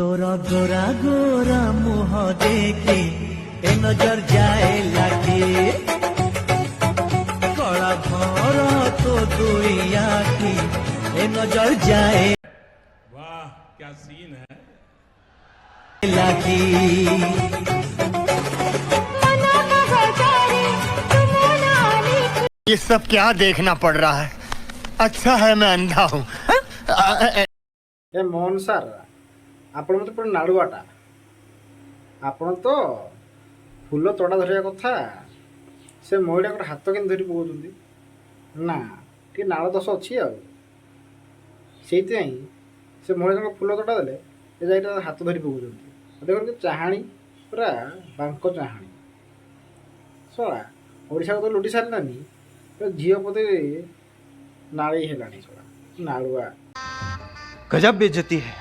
तोरा गोरा गोरा मुह देखे ए नजर जाए लागे कला भर तो दुई आखी ए नजर जाए वाह क्या सीन है लागी ये सब क्या देखना पड़ रहा है। अच्छा है मैं अंधा हूँ। ए मोहन सार आपण मत पूरा नाड़ुआटा आपण तो फूल तोड़ा धरिया कथा से महीटा हाथ के धरी पकाउछन्ती ना टी नाड़ दोष अच्छी से महीटा फूल तोड़ा देले ए जाइटा हाथ धरी पकाउछन्ती देख चाहाणी पूरा बांक चाहाणी शला ओडिशा को तो लुटी सारानी झील पते नाड़ी है शला नाड़ुआ गजब बेइज्जती है।